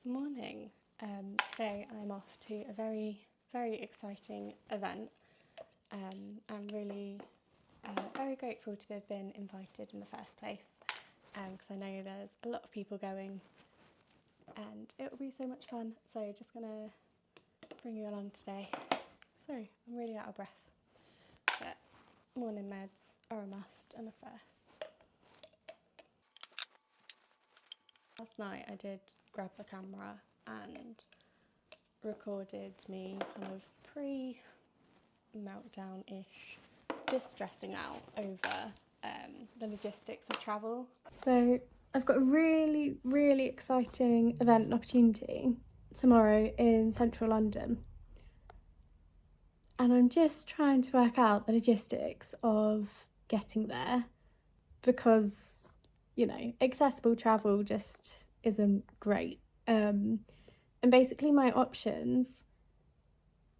Morning. Today I'm off to a very, very exciting event. I'm really very grateful to have been invited in the first place because I know there's a lot of people going and it will be so much fun. So just going to bring you along today. Sorry, I'm really out of breath. But morning meds are a must and a first. Last night I did grab the camera and recorded me kind of pre-meltdown-ish, just stressing out over the logistics of travel. So I've got a really, really exciting event and opportunity tomorrow in central London. And I'm just trying to work out the logistics of getting there because, accessible travel just isn't great. And basically my options,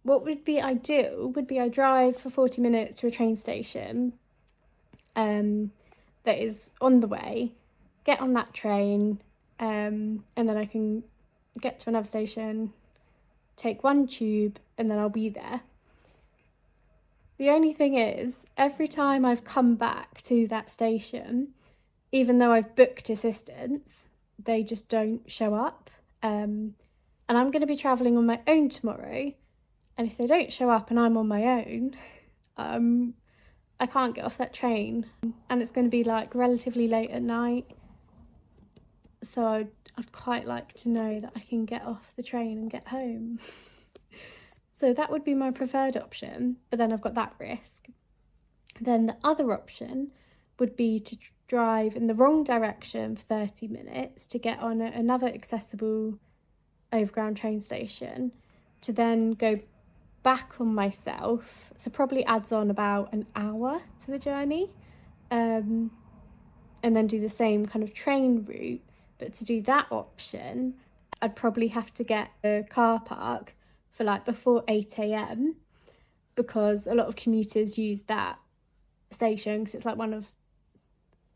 what would be ideal would be I drive for 40 minutes to a train station that is on the way, get on that train, and then I can get to another station, take one tube, and then I'll be there. The only thing is, every time I've come back to that station, even though I've booked assistance, they just don't show up. And I'm going to be travelling on my own tomorrow. And if they don't show up and I'm on my own, I can't get off that train. And it's going to be like relatively late at night. So I'd quite like to know that I can get off the train and get home. So that would be my preferred option, but then I've got that risk. Then the other option would be to drive in the wrong direction for 30 minutes to get on another accessible overground train station, to then go back on myself, so probably adds on about an hour to the journey, and then do the same kind of train route. But to do that option, I'd probably have to get a car park for like before 8 a.m. because a lot of commuters use that station because it's like one of,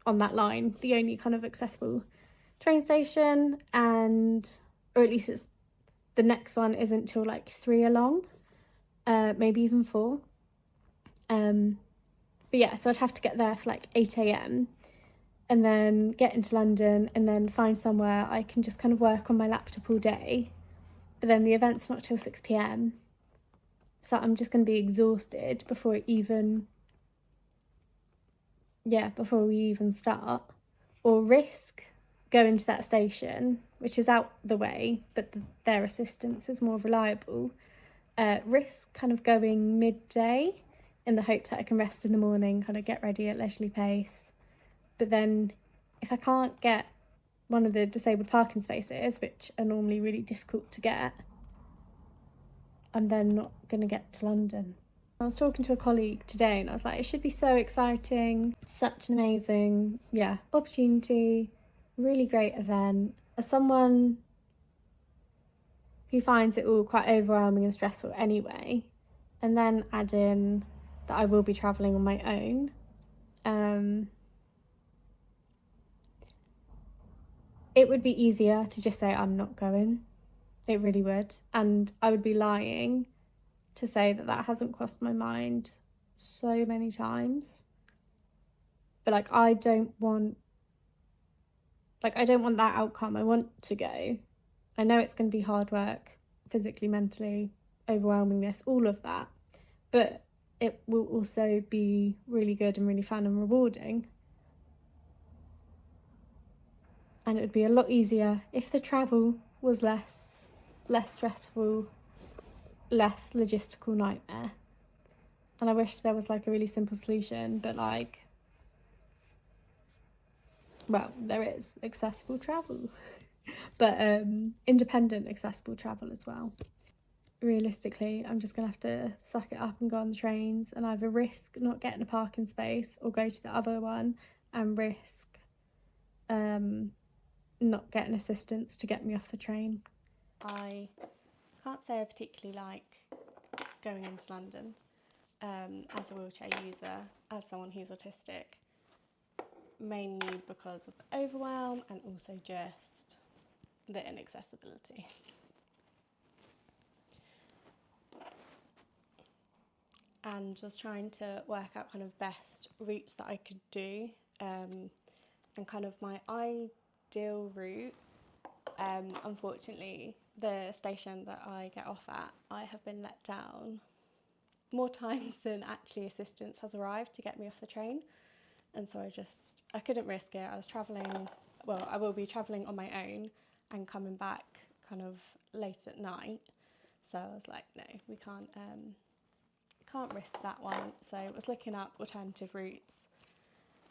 on that line, the only kind of accessible train station, and or at least it's the next one isn't till like 3 along, maybe even 4. But yeah, so I'd have to get there for like 8 a.m. and then get into London and then find somewhere I can just kind of work on my laptop all day. But then the event's not till 6 p.m. So I'm just going to be exhausted before we even start. Or risk going to that station, which is out the way, but their assistance is more reliable. Risk kind of going midday in the hope that I can rest in the morning, kind of get ready at leisurely pace. But then if I can't get one of the disabled parking spaces, which are normally really difficult to get, I'm then not going to get to London. I was talking to a colleague today and I was like, it should be so exciting, such an amazing, opportunity, really great event. As someone who finds it all quite overwhelming and stressful anyway, and then add in that I will be travelling on my own, it would be easier to just say I'm not going. It really would. And I would be lying to say that hasn't crossed my mind so many times. But I don't want that outcome. I want to go. I know it's going to be hard work, physically, mentally, overwhelmingness, all of that. But it will also be really good and really fun and rewarding. And it would be a lot easier if the travel was less stressful, less logistical nightmare. And I wish there was a really simple solution, but there is accessible travel, but independent accessible travel as well. Realistically, I'm just gonna have to suck it up and go on the trains and either risk not getting a parking space or go to the other one and risk not getting assistance to get me off the train. I can't say I particularly like going into London as a wheelchair user, as someone who's autistic, mainly because of the overwhelm and also just the inaccessibility. And was trying to work out kind of best routes that I could do, and kind of my ideal route. Unfortunately, the station that I get off at, I have been let down more times than actually assistance has arrived to get me off the train. And so I couldn't risk it. I will be travelling on my own and coming back kind of late at night. So I was like, no, we can't risk that one. So I was looking up alternative routes.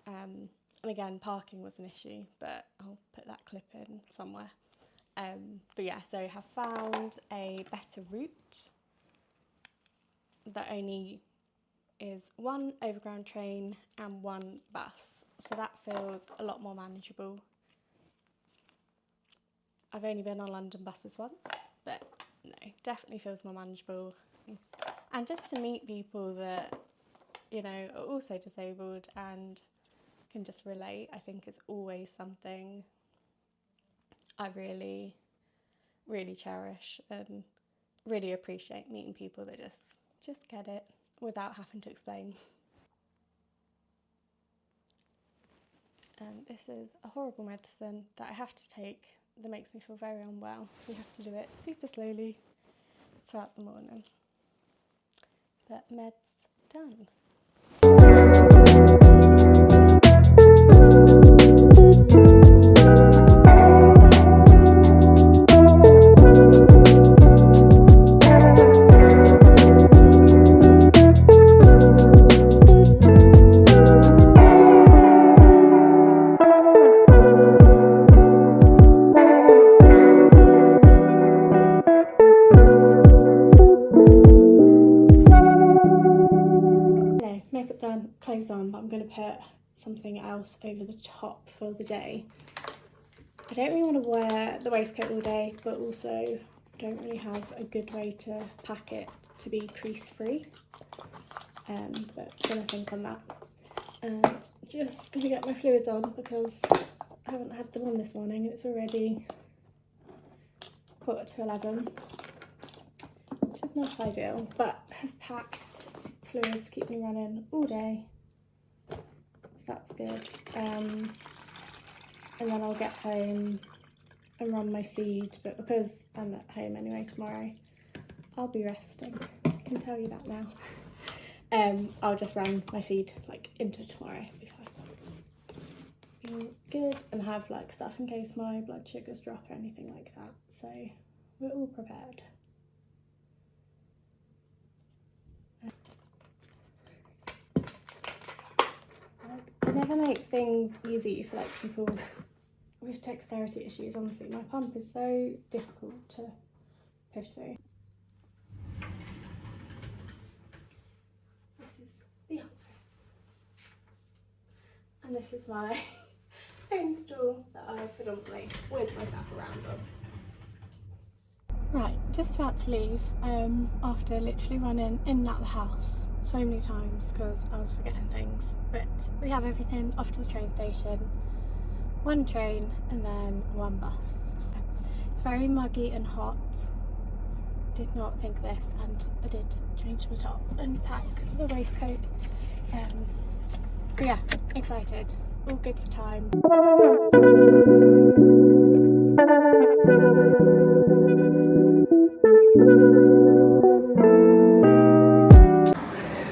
And again, parking was an issue, but I'll put that clip in somewhere. But yeah, so I have found a better route that only is one overground train and one bus. So that feels a lot more manageable. I've only been on London buses once, but no, definitely feels more manageable. And just to meet people that, you know, are also disabled and can just relate, I think is always something I really, really cherish and really appreciate, meeting people that just get it without having to explain. And this is a horrible medicine that I have to take that makes me feel very unwell. So we have to do it super slowly throughout the morning. But meds done. Makeup done, clothes on, but I'm going to put something else over the top for the day. I don't really want to wear the waistcoat all day, but also I don't really have a good way to pack it to be crease free. But I'm going to think on that. And just going to get my fluids on because I haven't had them on this morning. It's already 11:15, which is not ideal, but I've packed fluids keep me running all day, so that's good. And then I'll get home and run my feed, but because I'm at home anyway tomorrow, I'll be resting. I can tell you that now. I'll just run my feed like into tomorrow. It'll be fine. Good, and have like stuff in case my blood sugars drop or anything like that. So we're all prepared. I never make things easy for like people with dexterity issues, honestly. My pump is so difficult to push through. This is the outfit. And this is my home stool that I predominantly whiz myself around on. Right, just about to leave after literally running in and out of the house so many times because I was forgetting things. But we have everything off to the train station, one train and then one bus. It's very muggy and hot. Did not think this, and I did change my top and pack the waistcoat. But yeah, excited. All good for time.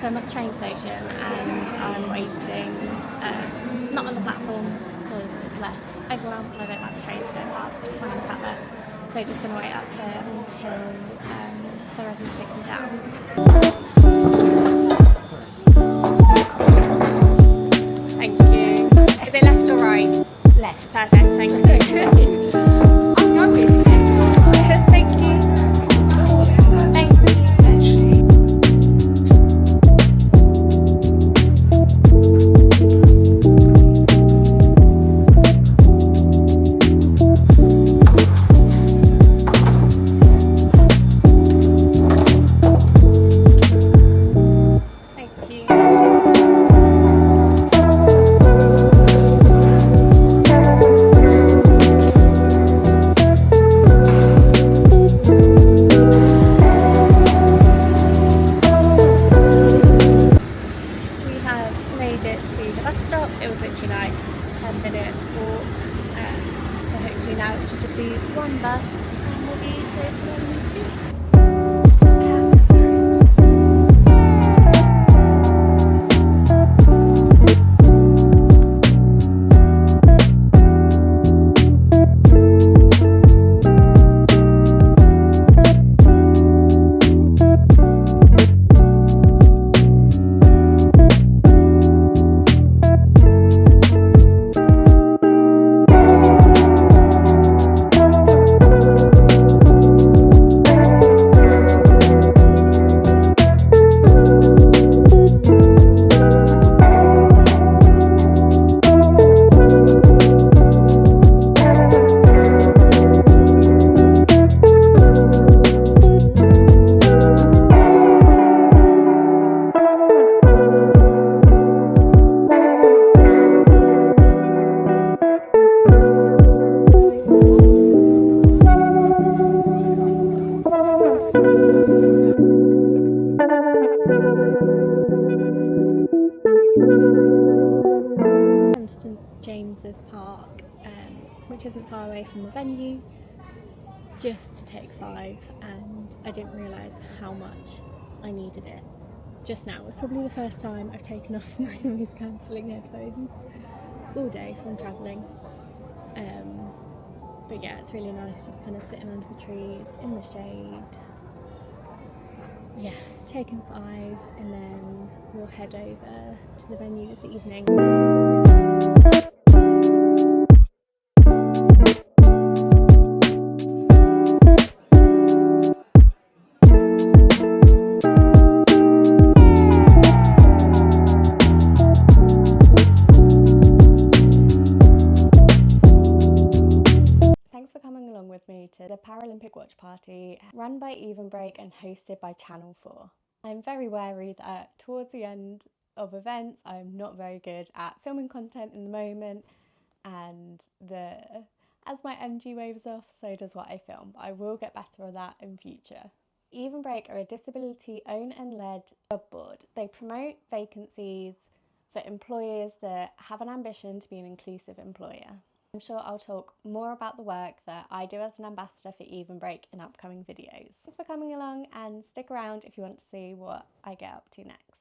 So I'm at the train station and I'm waiting, not on the platform because it's less overwhelmed and I don't like the trains going past when I'm sat there. So just going to wait up here until they're ready to take me down. Thank you. Is it left or right? Left. Perfect, thank you. I'm going with left. Thank you. Thank you. now it should just be one bus and we'll be close to where we need to be. St James's Park, which isn't far away from the venue, just to take 5, and I didn't realise how much I needed it. Just now was probably the first time I've taken off my noise cancelling headphones all day from travelling. But yeah, it's really nice just kind of sitting under the trees in the shade. Yeah, taking 5 and then we'll head over to the venue this evening. Thanks for coming along with me to the Paralympic Watch Party run by Evenbreak and hosted by Channel 4. I'm very wary that towards the end of events I'm not very good at filming content in the moment, and as my energy waves off, so does what I film. But I will get better at that in future. Evenbreak are a disability owned and led job board. They promote vacancies for employers that have an ambition to be an inclusive employer. I'm sure I'll talk more about the work that I do as an ambassador for Evenbreak in upcoming videos. Thanks for coming along, and stick around if you want to see what I get up to next.